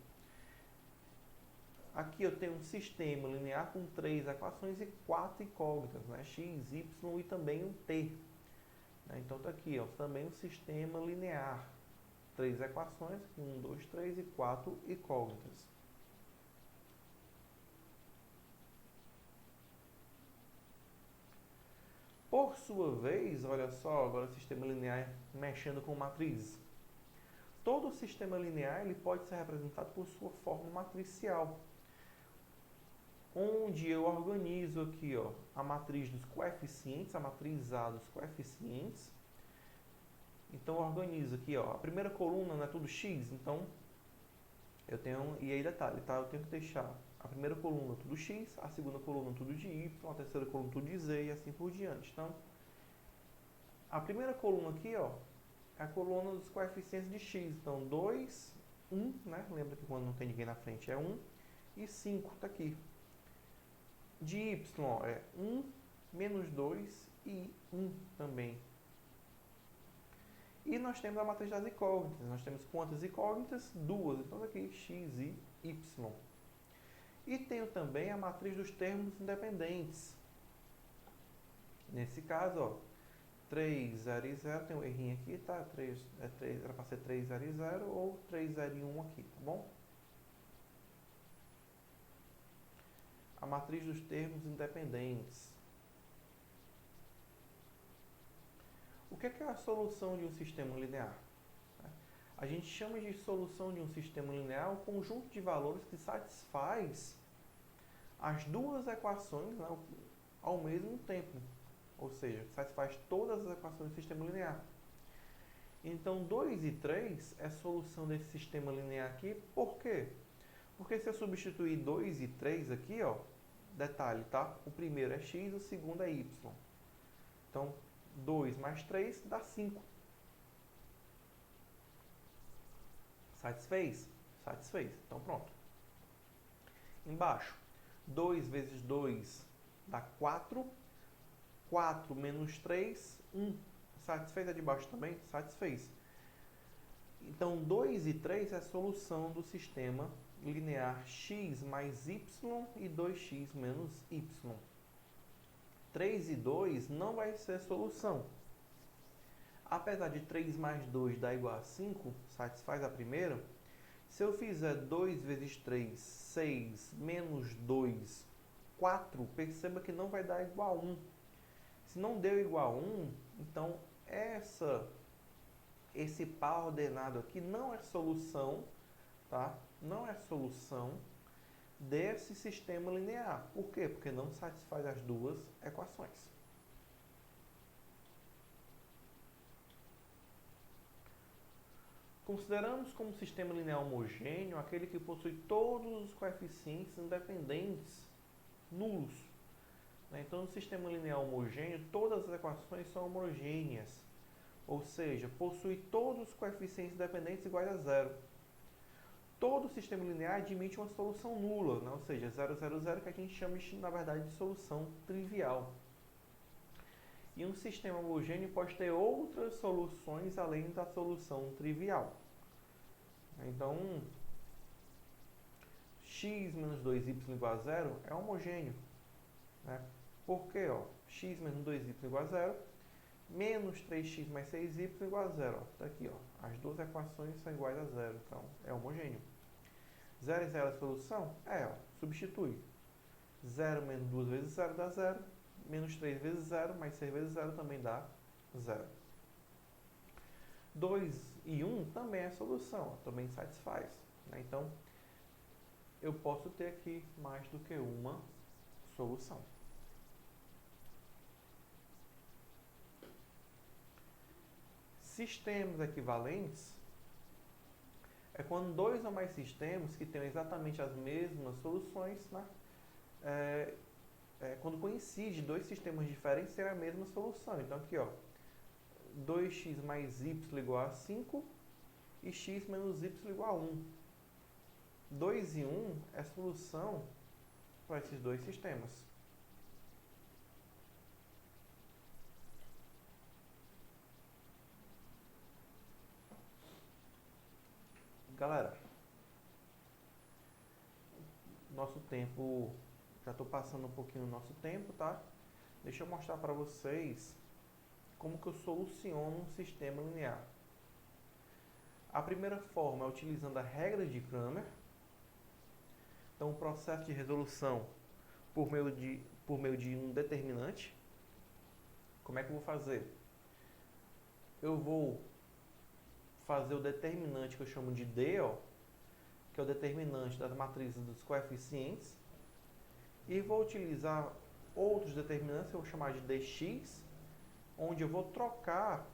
Aqui eu tenho um sistema linear com 3 equações e 4 incógnitas, né? X, y e também um t. Então está aqui, ó, também um sistema linear. 3 equações, 1, 2, 3 e 4 incógnitas. Por sua vez, olha só, agora o sistema linear mexendo com matrizes. Todo sistema linear ele pode ser representado por sua forma matricial, onde eu organizo aqui, ó, a matriz dos coeficientes, a matriz A dos coeficientes. Então eu organizo aqui, ó, a primeira coluna não é tudo x, então eu tenho, e aí detalhe, tá? Eu tenho que deixar a primeira coluna tudo x, a segunda coluna tudo de y, a terceira coluna tudo de z e assim por diante. Então, a primeira coluna aqui, ó, é a coluna dos coeficientes de x. Então, 2, 1, né? Lembra que quando não tem ninguém na frente é 1, e 5 tá aqui. De y, ó, é 1, menos 2 e 1 também. E nós temos a matriz das incógnitas. Nós temos quantas incógnitas? Duas. Então, aqui, x e y. E tenho também a matriz dos termos independentes. Nesse caso, ó, 3, 0 e 0, tem um errinho aqui, tá? 3, era para ser 3, 0 e 0 ou 3, 0 e 1 aqui, tá bom? A matriz dos termos independentes. O que é a solução de um sistema linear? A gente chama de solução de um sistema linear um conjunto de valores que satisfaz as duas equações, né, ao mesmo tempo. Ou seja, satisfaz todas as equações do sistema linear. Então, 2 e 3 é a solução desse sistema linear aqui. Por quê? Porque se eu substituir 2 e 3 aqui, ó, detalhe, tá? O primeiro é x, o segundo é y. Então, 2 mais 3 dá 5. Satisfez? Satisfez. Então, pronto. Embaixo, 2 vezes 2 dá 4. 4 menos 3, 1. Satisfez a de baixo também? Satisfez. Então, 2 e 3 é a solução do sistema linear x mais y e 2x menos y. 3 e 2 não vai ser solução. Apesar de 3 mais 2 dar igual a 5, satisfaz a primeira. Se eu fizer 2 vezes 3, 6, menos 2, 4, perceba que não vai dar igual a 1. Se não deu igual a 1, então esse par ordenado aqui não é solução, tá? Não é solução desse sistema linear. Por quê? Porque não satisfaz as duas equações. Consideramos como sistema linear homogêneo aquele que possui todos os coeficientes independentes nulos. Então, no sistema linear homogêneo, todas as equações são homogêneas, ou seja, possui todos os coeficientes independentes iguais a zero. Todo sistema linear admite uma solução nula, né? Ou seja, 0, 0, 0, que a gente chama, na verdade, de solução trivial. E um sistema homogêneo pode ter outras soluções além da solução trivial. Então, x menos 2y igual a zero é homogêneo, né? Por quê? Ó, x menos 2y igual a zero, menos 3x mais 6y igual a zero. Está aqui, ó. As duas equações são iguais a zero, então é homogêneo. 0 e 0 é a solução? Ó, substitui. 0 menos 2 vezes 0 dá 0, menos 3 vezes 0, mais 6 vezes 0 também dá 0. 2 e 1 também é solução, ó, também satisfaz. Né? Então, eu posso ter aqui mais do que uma solução. Sistemas equivalentes é quando dois ou mais sistemas que têm exatamente as mesmas soluções, né? Quando coincide dois sistemas diferentes ter a mesma solução. Então aqui, ó, 2x mais y igual a 5 e x menos y igual a 1. 2 e 1 é solução para esses dois sistemas. Galera, nosso tempo, já estou passando um pouquinho do nosso tempo, tá? Deixa eu mostrar para vocês como que eu soluciono um sistema linear. A primeira forma é utilizando a regra de Cramer. Então, o processo de resolução por meio de um determinante. Como é que eu vou fazer? Eu vou fazer o determinante que eu chamo de D, ó, que é o determinante das matrizes dos coeficientes, e vou utilizar outros determinantes que eu vou chamar de dx, onde eu vou trocar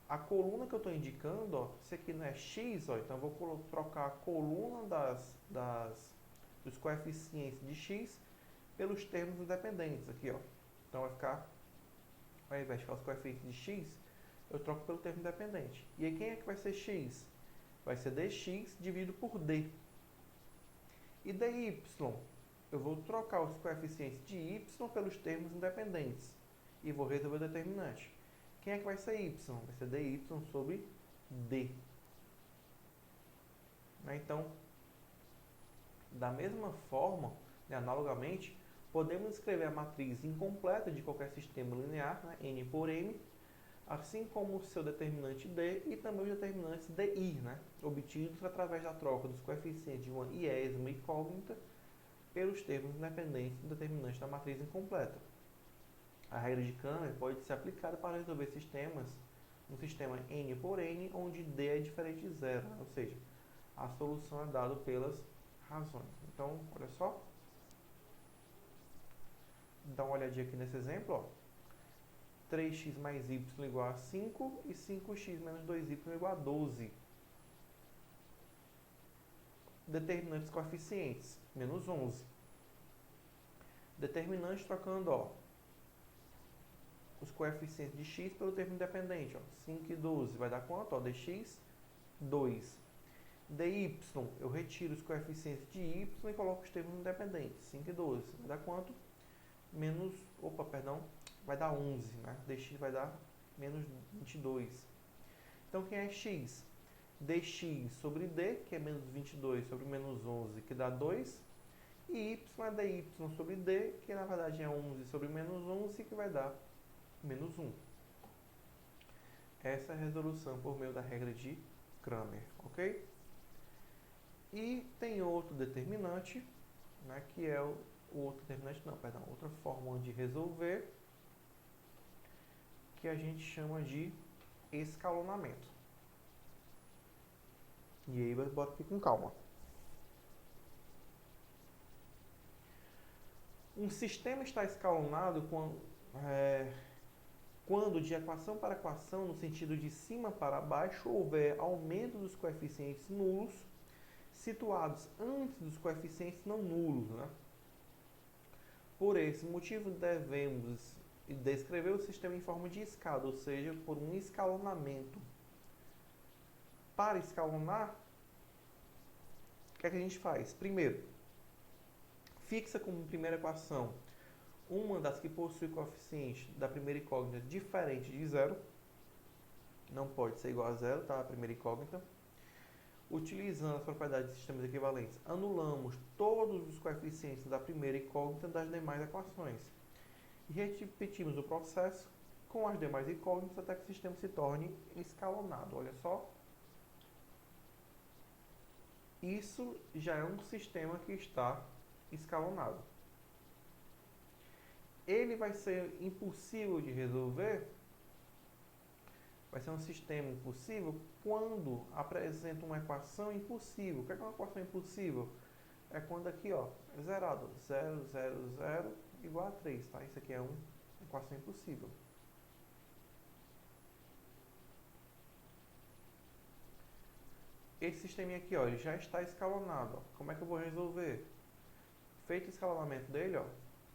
a coluna que eu estou indicando, ó, se aqui não é x, ó, então eu vou trocar a coluna dos coeficientes de x pelos termos independentes aqui, ó. Então vai ficar, ao invés de ficar os coeficientes de x, eu troco pelo termo independente. E aí quem é que vai ser x? Vai ser dx dividido por d. E dy, eu vou trocar os coeficientes de y pelos termos independentes. E vou resolver o determinante. Quem é que vai ser y? Vai ser dy sobre d. Então, da mesma forma, né, analogamente, podemos escrever a matriz incompleta de qualquer sistema linear, né, n por m, assim como o seu determinante d e também os determinantes di, né, obtidos através da troca dos coeficientes de uma iésima incógnita pelos termos independentes do determinante da matriz incompleta. A regra de Cramer pode ser aplicada para resolver sistemas, um sistema n por n, onde d é diferente de zero, né, ou seja, a solução é dada pelas razões. Então, olha só. Dá uma olhadinha aqui nesse exemplo, ó. 3x mais y igual a 5 e 5x menos 2y igual a 12. Determinantes coeficientes, menos 11. Determinante trocando, ó, os coeficientes de x pelo termo independente, ó. 5 e 12 vai dar quanto? Ó, dx, 2. dy, eu retiro os coeficientes de y e coloco os termos independentes. 5 e 12 vai dar quanto? Vai dar 11, né? dx vai dar menos 22. Então, quem é x? dx sobre d, que é menos 22 sobre menos 11, que dá 2. E y é dy sobre d, que na verdade é 11 sobre menos 11, que vai dar menos 1. Essa é a resolução por meio da regra de Cramer, ok? E tem outro determinante, né, que é outra forma de resolver, que a gente chama de escalonamento. E aí, bora aqui com calma. Um sistema está escalonado quando de equação para equação, no sentido de cima para baixo, houver aumento dos coeficientes nulos situados antes dos coeficientes não nulos, né? Por esse motivo, devemos descrever o sistema em forma de escada, ou seja, por um escalonamento. Para escalonar, o que é que a gente faz? Primeiro, fixa como primeira equação uma das que possui coeficiente da primeira incógnita diferente de zero. Não pode ser igual a zero, tá? A primeira incógnita. Utilizando as propriedades de sistemas equivalentes, anulamos todos os coeficientes da primeira incógnita das demais equações. E repetimos o processo com as demais incógnitas até que o sistema se torne escalonado. Olha só. Isso já é um sistema que está escalonado. Ele vai ser impossível de resolver? Vai ser um sistema impossível quando apresenta uma equação impossível. O que é uma equação impossível? É quando aqui, ó, é zerado. 0, 0, 0 igual a 3, tá? Isso aqui é uma equação impossível. Esse sisteminha aqui, ó, ele já está escalonado. Ó. Como é que eu vou resolver? Feito o escalonamento dele, ó,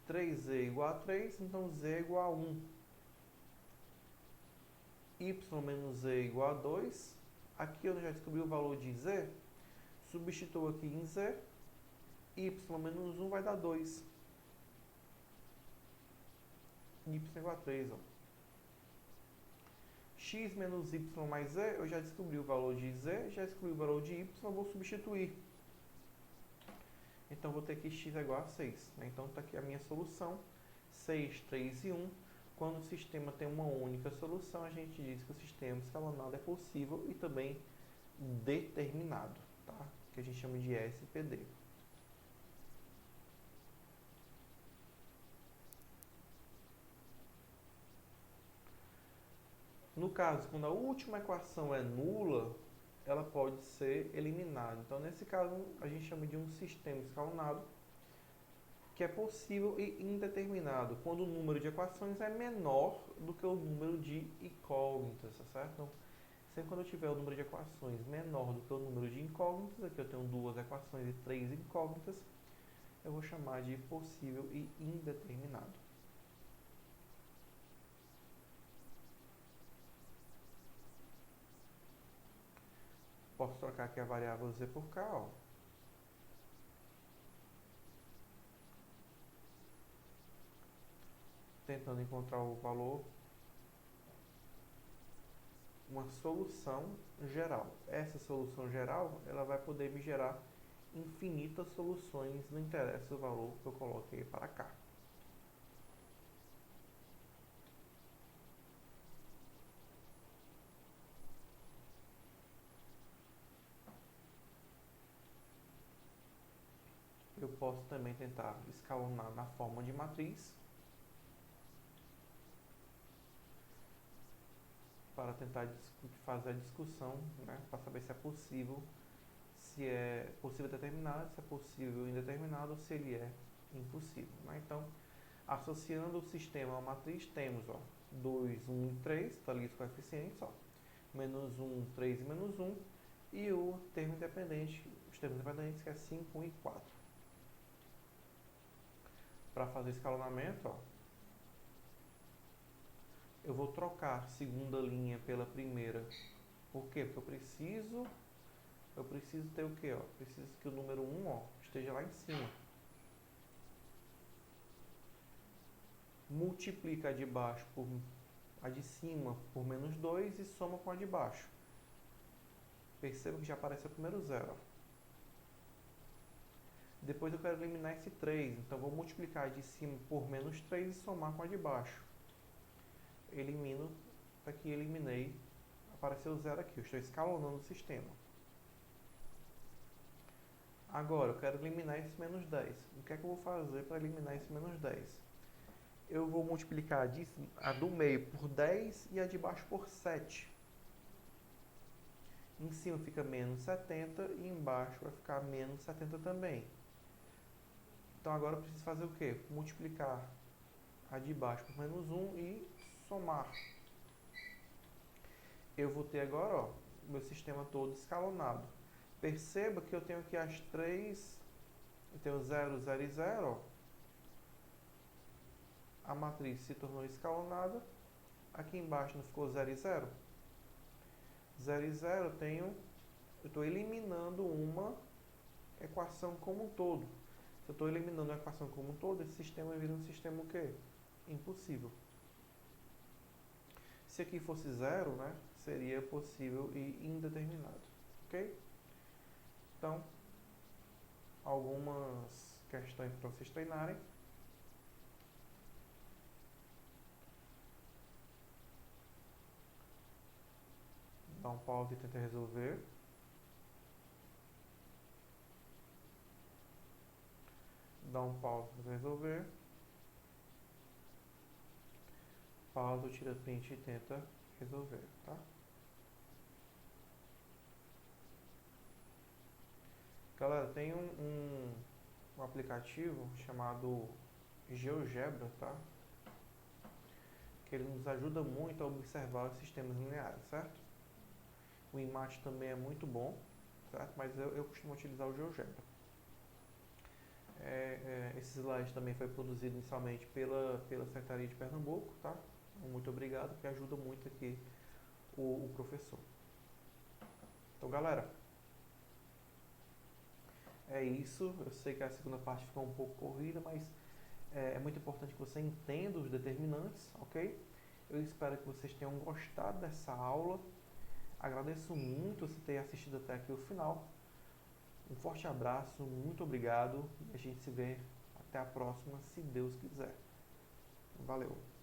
3z igual a 3, então z é igual a 1. Y menos z igual a 2. Aqui eu já descobri o valor de z. Substituo aqui em z. Y menos 1 vai dar 2. Y igual a 3. Ó. X menos y mais z, eu já descobri o valor de z, já descobri o valor de y, eu vou substituir. Então, vou ter que x é igual a 6. Né? Então, está aqui a minha solução. 6, 3 e 1. Quando o sistema tem uma única solução, a gente diz que o sistema escalonado é possível e também determinado, tá? Que a gente chama de SPD. No caso, quando a última equação é nula, ela pode ser eliminada. Então, nesse caso, a gente chama de um sistema escalonado, que é possível e indeterminado, quando o número de equações é menor do que o número de incógnitas, tá certo? Então, sempre quando eu tiver o número de equações menor do que o número de incógnitas, aqui eu tenho 2 equações e 3 incógnitas, eu vou chamar de possível e indeterminado. Posso trocar aqui a variável z por k, ó. Tentando encontrar o valor, uma solução geral. Essa solução geral, ela vai poder me gerar infinitas soluções, não interessa o valor que eu coloquei para cá. Eu posso também tentar escalonar na forma de matriz, para tentar fazer a discussão, né, para saber se é possível determinado, se é possível indeterminado ou se ele é impossível. Né? Então, associando o sistema à matriz, temos ó, 2, 1 e 3, está ali os coeficientes, ó, menos 1, 3 e menos 1, e o termo independente, os termos independentes que é 5, 1 e 4. Para fazer escalonamento, ó, eu vou trocar a segunda linha pela primeira. Por quê? Porque eu preciso ter o quê? Ó? Preciso que o número 1 ó, esteja lá em cima. Multiplica a de baixo por a de cima por menos 2 e soma com a de baixo. Perceba que já aparece o primeiro zero. Ó. Depois eu quero eliminar esse 3, então vou multiplicar a de cima por menos 3 e somar com a de baixo. Elimino, aqui eliminei, apareceu zero aqui, eu estou escalonando o sistema. Agora, eu quero eliminar esse menos 10. O que é que eu vou fazer para eliminar esse menos 10? Eu vou multiplicar a do meio por 10 e a de baixo por 7. Em cima fica menos 70 e embaixo vai ficar menos 70 também. Então agora eu preciso fazer o quê? Multiplicar a de baixo por menos 1 e somar. Eu vou ter agora ó, meu sistema todo escalonado. Perceba que eu tenho aqui as três, eu tenho 0, 0 e 0. Ó. A matriz se tornou escalonada. Aqui embaixo não ficou 0 e 0? 0 e 0 eu estou eliminando uma equação como um todo. Se eu estou eliminando uma equação como um todo, esse sistema vira um sistema o quê? Impossível. Se aqui fosse 0, né, seria possível e indeterminado. Ok? Então, algumas questões para vocês treinarem. Dá um pause e tenta resolver. Dá um pause para resolver. Pausa, tira print e tenta resolver, tá? Galera, tem um aplicativo chamado GeoGebra, tá? Que ele nos ajuda muito a observar os sistemas lineares, certo? O IMAT também é muito bom, certo? Mas eu costumo utilizar o GeoGebra. Esse slide também foi produzido inicialmente pela Secretaria de Pernambuco, tá? Muito obrigado, que ajuda muito aqui o professor. Então, galera, é isso. Eu sei que a segunda parte ficou um pouco corrida, mas é muito importante que você entenda os determinantes, ok? Eu espero que vocês tenham gostado dessa aula. Agradeço muito você ter assistido até aqui o final. Um forte abraço, muito obrigado. A gente se vê até a próxima, se Deus quiser. Valeu!